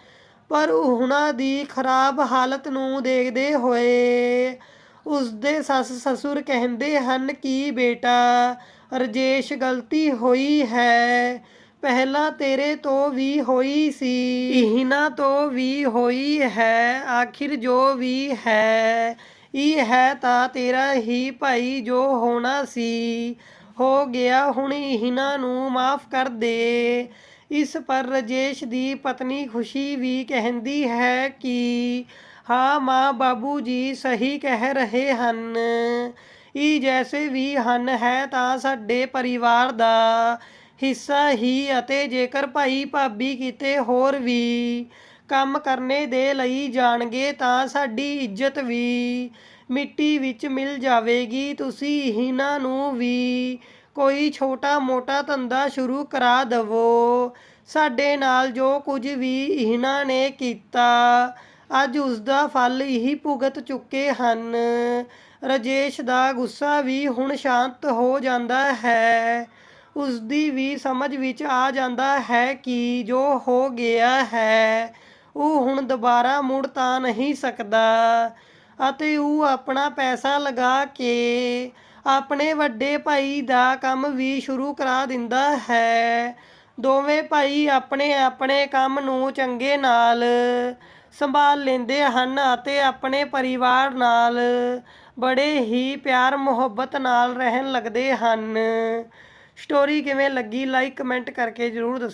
ਪਰ ਉਹਨਾਂ ਦੀ ਖਰਾਬ ਹਾਲਤ ਨੂੰ ਦੇਖਦੇ ਹੋਏ ਉਸਦੇ ਸੱਸ ਸਸੁਰ ਕਹਿੰਦੇ ਹਨ ਕਿ ਬੇਟਾ ਰਾਜੇਸ਼, ਗਲਤੀ ਹੋਈ ਹੈ। ਪਹਿਲਾਂ ਤੇਰੇ ਤੋਂ ਵੀ ਹੋਈ ਸੀ, ਇਹਨਾਂ ਤੋਂ ਵੀ ਹੋਈ ਹੈ। ਆਖਿਰ ਜੋ ਵੀ ਹੈ, ਇਹ ਹੈ ਤਾਂ ਤੇਰਾ ਹੀ ਭਾਈ। ਜੋ ਹੋਣਾ ਸੀ ਹੋ ਗਿਆ। ਹੁਣ ਇਹਨਾਂ ਨੂੰ ਮਾਫ਼ ਕਰ ਦੇ। ਇਸ ਪਰ ਰਾਜੇਸ਼ ਦੀ ਪਤਨੀ ਖੁਸ਼ੀ ਵੀ ਕਹਿੰਦੀ ਹੈ ਕਿ ਹਾਂ ਮਾਂ, ਬਾਬੂ ਜੀ ਸਹੀ ਕਹਿ ਰਹੇ ਹਨ। ਇਹ ਜੈਸੇ ਵੀ ਹਨ ਹੈ ਤਾਂ ਸਾਡੇ ਪਰਿਵਾਰ ਦਾ ਹਿੱਸਾ ਹੀ, ਅਤੇ ਜੇਕਰ ਭਾਈ ਭਾਬੀ ਕਿਤੇ ਹੋਰ ਵੀ ਕੰਮ ਕਰਨੇ ਦੇ ਲਈ ਜਾਣਗੇ ਤਾਂ ਸਾਡੀ ਇੱਜ਼ਤ ਵੀ ਮਿੱਟੀ ਵਿੱਚ ਮਿਲ ਜਾਵੇਗੀ। ਤੁਸੀਂ ਇਹਨਾਂ ਨੂੰ ਵੀ ਕੋਈ ਛੋਟਾ ਮੋਟਾ ਧੰਦਾ ਸ਼ੁਰੂ ਕਰਾ ਦੇਵੋ। ਸਾਡੇ ਨਾਲ ਜੋ ਕੁਝ ਵੀ ਇਹਨਾਂ ਨੇ ਕੀਤਾ, ਅੱਜ ਉਸ ਦਾ ਫਲ ਇਹੀ ਭੁਗਤ ਚੁੱਕੇ ਹਨ। ਰਾਜੇਸ਼ ਦਾ ਗੁੱਸਾ ਵੀ ਹੁਣ ਸ਼ਾਂਤ ਹੋ ਜਾਂਦਾ ਹੈ। ਉਸ ਦੀ ਵੀ ਸਮਝ ਵਿੱਚ ਆ ਜਾਂਦਾ ਹੈ ਕਿ ਜੋ ਹੋ ਗਿਆ ਹੈ ਉਹ ਹੁਣ ਦੁਬਾਰਾ ਮੁੜ ਤਾਂ ਨਹੀਂ ਸਕਦਾ, ਅਤੇ ਉਹ ਆਪਣਾ ਪੈਸਾ ਲਗਾ ਕੇ ਆਪਣੇ ਵੱਡੇ ਭਾਈ ਦਾ ਕੰਮ ਵੀ ਸ਼ੁਰੂ ਕਰਾ ਦਿੰਦਾ ਹੈ। ਦੋਵੇਂ ਭਾਈ ਆਪਣੇ ਆਪਣੇ ਕੰਮ ਨੂੰ ਚੰਗੇ ਨਾਲ ਸੰਭਾਲ ਲੈਂਦੇ ਹਨ ਅਤੇ ਆਪਣੇ ਪਰਿਵਾਰ ਨਾਲ ਬੜੇ ਹੀ ਪਿਆਰ ਮੁਹੱਬਤ ਨਾਲ ਰਹਿਣ ਲੱਗਦੇ ਹਨ। ਸਟੋਰੀ ਕਿਵੇਂ ਲੱਗੀ ਲਾਈਕ ਕਮੈਂਟ ਕਰਕੇ ਜ਼ਰੂਰ ਦੱਸੋ।